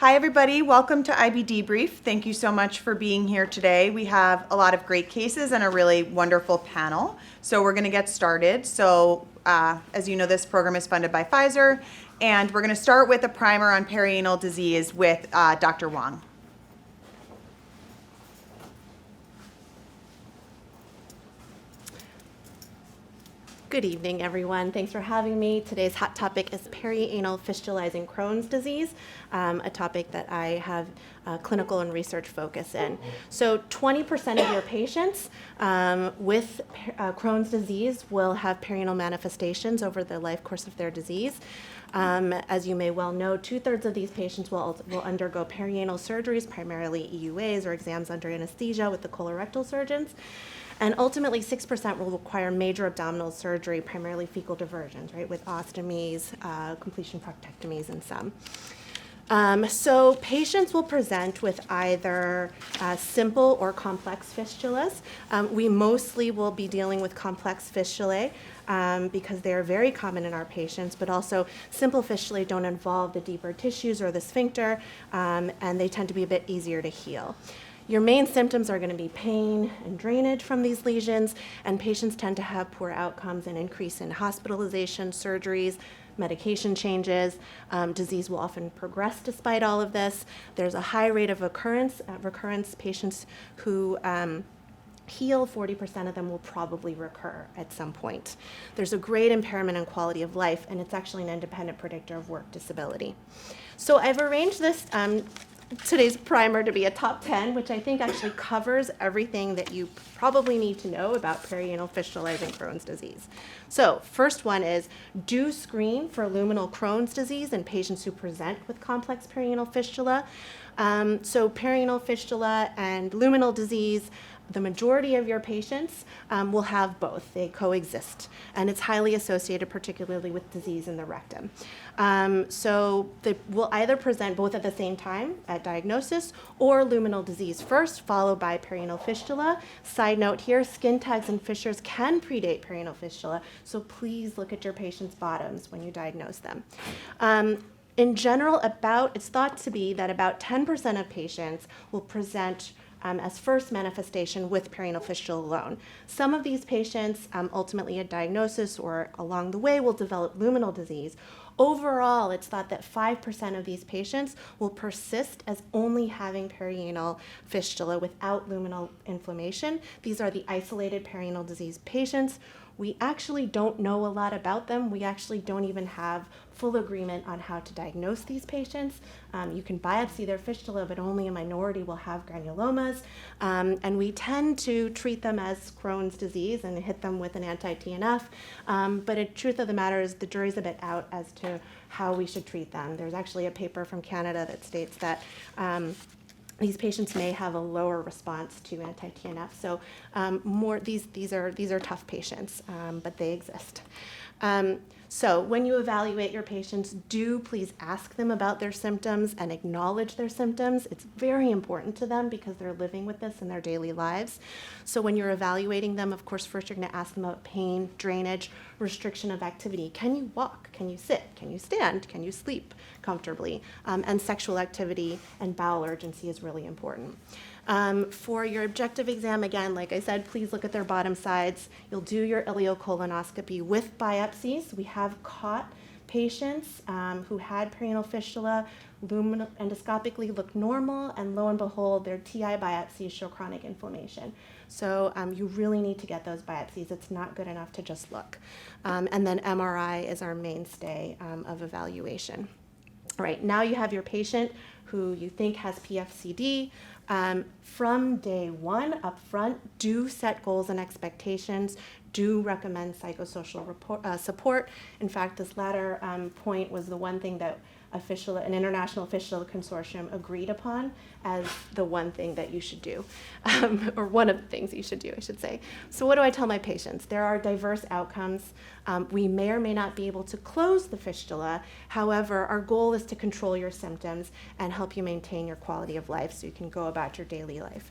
Hi, everybody. Welcome to IB Debrief. Thank you so much for being here today. We have a lot of great cases and a really wonderful panel. So we're going to get started. So as you know, this program is funded by Pfizer, and we're going to start with a primer on perianal disease with Dr. Wong. Good evening, everyone. Thanks for having me. Today's hot topic is perianal fistulizing Crohn's disease, a topic that I have clinical and research focus in. So 20% of your patients with Crohn's disease will have perianal manifestations over the life course of their disease. As you may well know, 2/3 of these patients will undergo perianal surgeries, primarily EUAs or exams under anesthesia with the colorectal surgeons. And ultimately, 6% will require major abdominal surgery, primarily fecal diversions, right, with ostomies, completion proctectomies, and some. So patients will present with either simple or complex fistulas. We mostly will be dealing with complex fistulae because they are very common in our patients, but also simple fistulae don't involve the deeper tissues or the sphincter, and they tend to be a bit easier to heal. Your main symptoms are going to be pain and drainage from these lesions, and patients tend to have poor outcomes and increase in hospitalization, surgeries, medication changes. Disease will often progress despite all of this. There's a high rate of recurrence. Patients who heal, 40% of them will probably recur at some point. There's a great impairment in quality of life, and it's actually an independent predictor of work disability. So I've arranged this today's primer to be a top 10, which I think actually covers everything that you probably need to know about perianal fistulizing Crohn's disease. So first one is, do screen for luminal Crohn's disease in patients who present with complex perianal fistula. So perianal fistula and luminal disease, the majority of your patients will have both. They coexist, and it's highly associated particularly with disease in the rectum. So they will either present both at the same time at diagnosis or luminal disease first, followed by perianal fistula. Side note here, skin tags and fissures can predate perianal fistula, so please look at your patient's bottoms when you diagnose them. In general, it's thought to be that about 10% of patients will present as first manifestation with perianal fistula alone. Some of these patients ultimately at diagnosis or along the way will develop luminal disease. Overall, it's thought that 5% of these patients will persist as only having perianal fistula without luminal inflammation. These are the isolated perianal disease patients. We actually don't know a lot about them. We actually don't even have full agreement on how to diagnose these patients. You can biopsy their fistula, but only a minority will have granulomas. And we tend to treat them as Crohn's disease and hit them with an anti-TNF. But the truth of the matter is the jury's a bit out as to how we should treat them. There's actually a paper from Canada that states that these patients may have a lower response to anti-TNF. So these are tough patients, but they exist. So when you evaluate your patients, do please ask them about their symptoms and acknowledge their symptoms. It's very important to them because they're living with this in their daily lives. So when you're evaluating them, of course, first you're going to ask them about pain, drainage, restriction of activity. Can you walk? Can you sit? Can you stand? Can you sleep comfortably? And sexual activity and bowel urgency is really important. For your objective exam, again, like I said, please look at their bottom sides. You'll do your ileocolonoscopy with biopsies. We have caught patients who had perianal fistula, endoscopically look normal, and lo and behold, their TI biopsies show chronic inflammation. So you really need to get those biopsies. It's not good enough to just look. And then MRI is our mainstay of evaluation. All right, now you have your patient who you think has PFCD. From day one up front, do set goals and expectations, do recommend psychosocial support. In fact, this latter point was the one thing that an international fistula consortium agreed upon as the one thing that you should do, or one of the things you should do, I should say. So what do I tell my patients? There are diverse outcomes. We may or may not be able to close the fistula. However, our goal is to control your symptoms and help you maintain your quality of life so you can go about your daily life.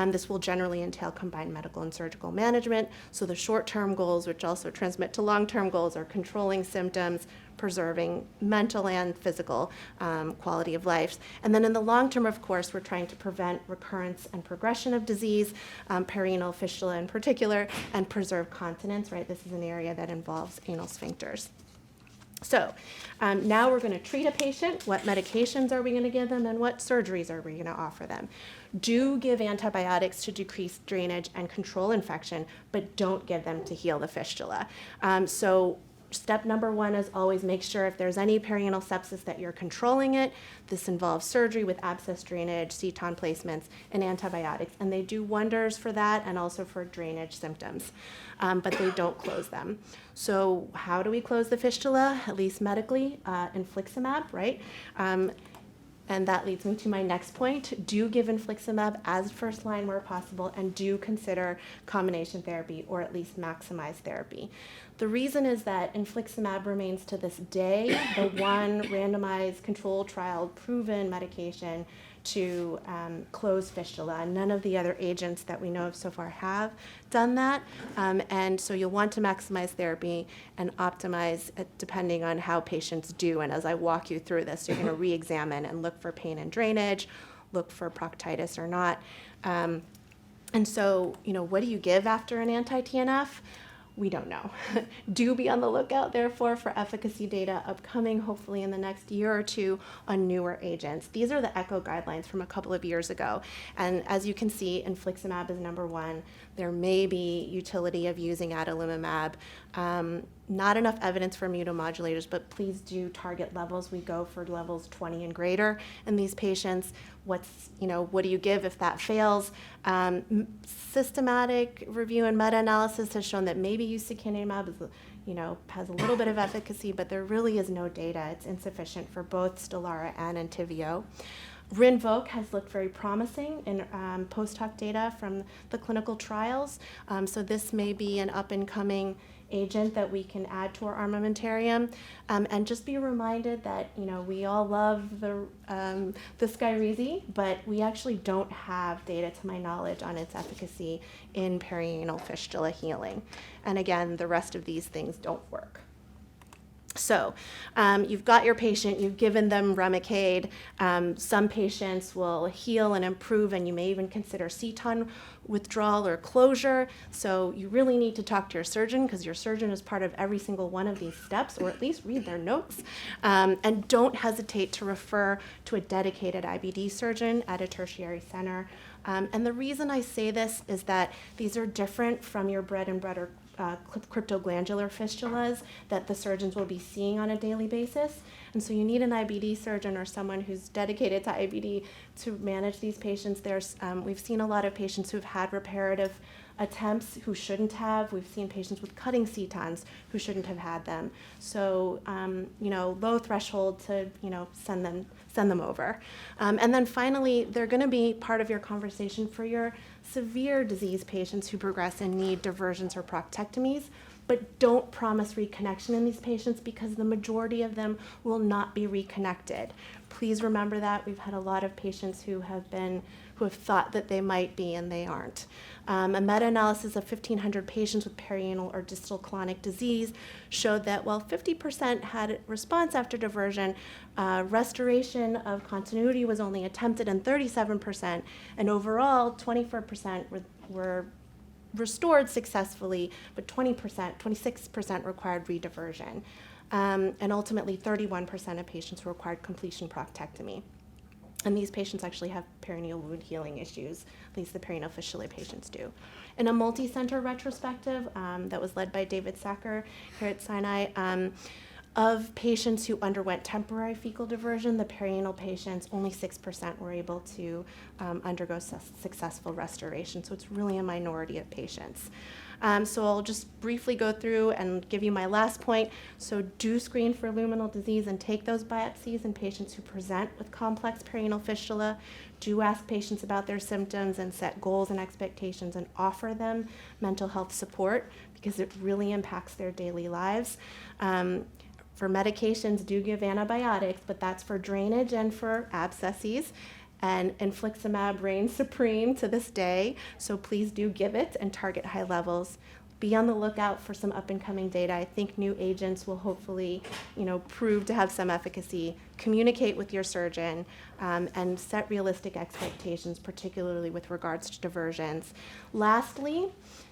This will generally entail combined medical and surgical management. So the short-term goals, which also transmit to long-term goals, are controlling symptoms, preserving mental and physical quality of life. And then in the long term, of course, we're trying to prevent recurrence and progression of disease, perianal fistula in particular, and preserve continence, right? This is an area that involves anal sphincters. So now we're going to treat a patient. What medications are we going to give them, and what surgeries are we going to offer them? Do give antibiotics to decrease drainage and control infection, but don't give them to heal the fistula. So step number one is always make sure if there's any perianal sepsis that you're controlling it. This involves surgery with abscess drainage, ceton placements, and antibiotics. And they do wonders for that and also for drainage symptoms, but they don't close them. So how do we close the fistula, at least medically? Infliximab, right? And that leads me to my next point. Do give infliximab as first line where possible, and do consider combination therapy or at least maximize therapy. The reason is that infliximab remains to this day the one randomized controlled trial proven medication to close fistula. None of the other agents that we know of so far have done that. And so you'll want to maximize therapy and optimize it depending on how patients do. And as I walk you through this, you're going to re-examine and look for pain and drainage, look for proctitis or not. And so, what do you give after an anti-TNF? We don't know. Do be on the lookout, therefore, for efficacy data upcoming, hopefully in the next year or two, on newer agents. These are the ECHO guidelines from a couple of years ago. And as you can see, infliximab is number one. There may be utility of using adalimumab. Not enough evidence for immunomodulators, but please do target levels. We go for levels 20 and greater in these patients. What do you give if that fails? Systematic review and meta-analysis has shown that maybe ustekinumab is, has a little bit of efficacy, but there really is no data. It's insufficient for both Stelara and Entyvio. Rinvoq has looked very promising in post hoc data from the clinical trials. So this may be an up-and-coming agent that we can add to our armamentarium. And just be reminded that, we all love the Skyrizi, but we actually don't have data, to my knowledge, on its efficacy in perianal fistula healing. And again, the rest of these things don't work. So you've got your patient, you've given them Remicade. Some patients will heal and improve, and you may even consider ceton withdrawal or closure. So you really need to talk to your surgeon, because your surgeon is part of every single one of these steps, or at least read their notes. And don't hesitate to refer to a dedicated IBD surgeon at a tertiary center. And the reason I say this is that these are different from your bread and butter cryptoglandular fistulas that the surgeons will be seeing on a daily basis. And so you need an IBD surgeon or someone who's dedicated to IBD to manage these patients. We've seen a lot of patients who've had reparative attempts who shouldn't have. We've seen patients with cutting cetons who shouldn't have had them. So, low threshold to, send them over. And then finally, they're going to be part of your conversation for your severe disease patients who progress and need diversions or proctectomies. But don't promise reconnection in these patients, because the majority of them will not be reconnected. Please remember that. We've had a lot of patients who have thought that they might be, and they aren't. A meta-analysis of 1,500 patients with perianal or distal colonic disease showed that while 50% had response after diversion, restoration of continuity was only attempted in 37%, and overall 24% were restored successfully, but 26% required rediversion. And ultimately 31% of patients required completion proctectomy. And these patients actually have perineal wound healing issues, at least the perineal fistulae patients do. In a multi-center retrospective that was led by David Sacker here at Sinai, of patients who underwent temporary fecal diversion, the perianal patients, only 6% were able to undergo successful restoration. So it's really a minority of patients. So I'll just briefly go through and give you my last point. So do screen for luminal disease and take those biopsies in patients who present with complex perianal fistula. Do ask patients about their symptoms and set goals and expectations and offer them mental health support, because it really impacts their daily lives. For medications, do give antibiotics, but that's for drainage and for abscesses. And infliximab reigns supreme to this day, so please do give it and target high levels. be on the lookout for some up-and-coming data. I think new agents will hopefully, prove to have some efficacy. Communicate with your surgeon and set realistic expectations, particularly with regards to diversions. Lastly,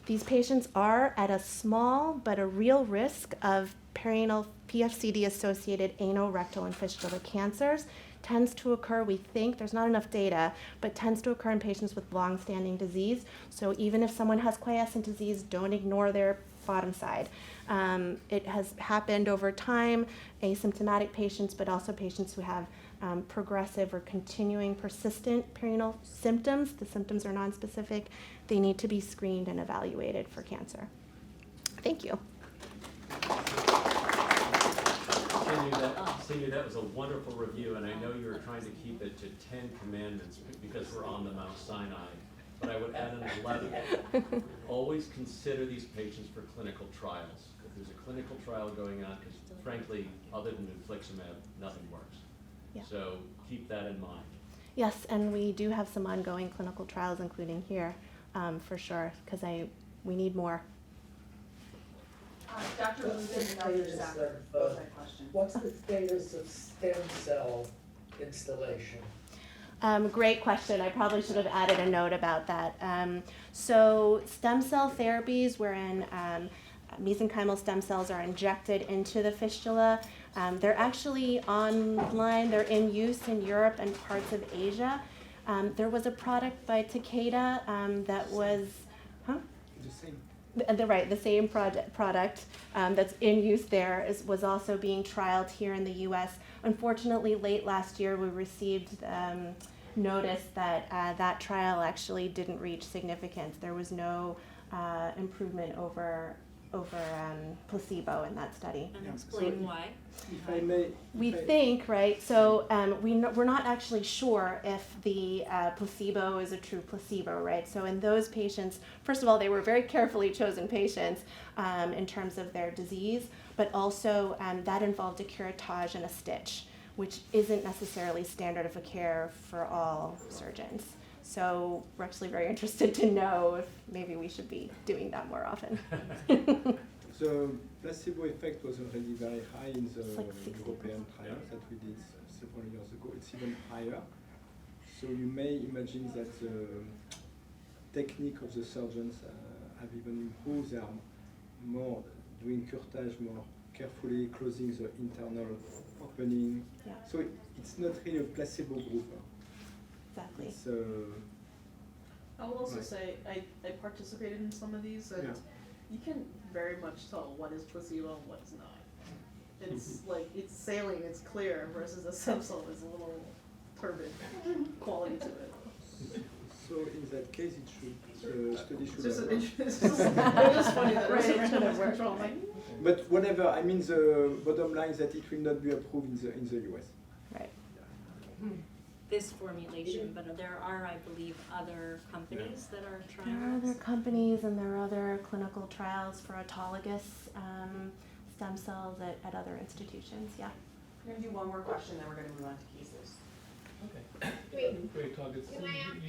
these patients are at a small but a real risk of perianal PFCD-associated anal, rectal, and fistula cancers. Tends to occur, we think, there's not enough data, but tends to occur in patients with long-standing disease. So even if someone has quiescent disease, don't ignore their bottom side. It has happened over time, asymptomatic patients, but also patients who have progressive or continuing persistent perianal symptoms. The symptoms are nonspecific. They need to be screened and evaluated for cancer. Thank you. Cindy, that was a wonderful review, and I know you were trying to keep it to 10 commandments because we're on the Mount Sinai, but I would add an 11. Always consider these patients for clinical trials. If there's a clinical trial going on, because frankly, other than infliximab, nothing works. Yeah. So keep that in mind. Yes, and we do have some ongoing clinical trials, including here, for sure, because we need more. Dr. What's the status of stem cell installation? Great question. I probably should have added a note about that. So stem cell therapies wherein mesenchymal stem cells are injected into the fistula, they're actually online. They're in use in Europe and parts of Asia. There was a product by Takeda that was, The same. The same product that's in use there was also being trialed here in the U.S. Unfortunately, late last year, we received notice that that trial actually didn't reach significance. There was no improvement over placebo in that study. And explain why. If I may. We think, right, so we're not actually sure if the placebo is a true placebo, right? So in those patients, first of all, they were very carefully chosen patients in terms of their disease, but also that involved a curettage and a stitch, which isn't necessarily standard of care for all surgeons. So we're actually very interested to know if maybe we should be doing that more often. The placebo effect was already very high in the Like 60%. European trial that we did several years ago. It's even higher. So you may imagine that the technique of the surgeons have even improved. They are more doing curettage, more carefully closing the internal opening. Yeah. So it's not really a placebo group. Exactly. It's, I will also Right. say I participated in some of these, and Yeah. you can very much tell what is placebo and what's not. It's like it's saline, it's clear, versus a stem cell is a little turbid quality to it. so in that case, it should the study It's should just, have an, worked. it's just funny that Right, it's it should have randomized worked. control. I'm like, But whatever, I mean the bottom line is that it will not be approved in the US. Right. This formulation, but there are, I believe, other companies that are There trying are other this. companies and there are other clinical trials for autologous stem cells at other institutions, yeah. We're gonna do one more question, then we're gonna move on to cases. Okay. Great talk. You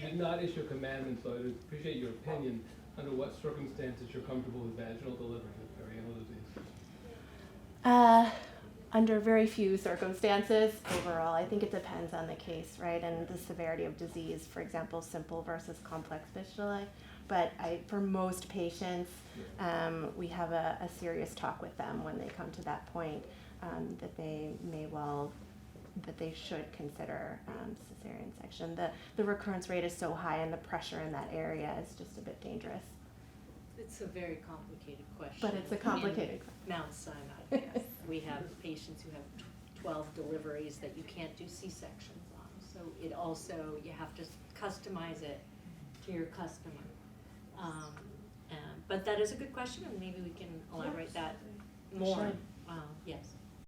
did not issue a commandment, so I'd appreciate your opinion. Under what circumstances you're comfortable with vaginal delivery of perianal disease? Under very few circumstances overall. I think it depends on the case, right, and the severity of disease, for example, simple versus complex fistulae. But for most patients, we have a serious talk with them when they come to that point that they should consider cesarean section. The recurrence rate is so high and the pressure in that area is just a bit dangerous. It's a very complicated question. But it's a complicated In Mount Sinai, yes. We have patients who have 12 deliveries that you can't do C-sections on. So it also, you have to customize it to your customer. But that is a good question, and maybe we can elaborate that more. Sure. Yes.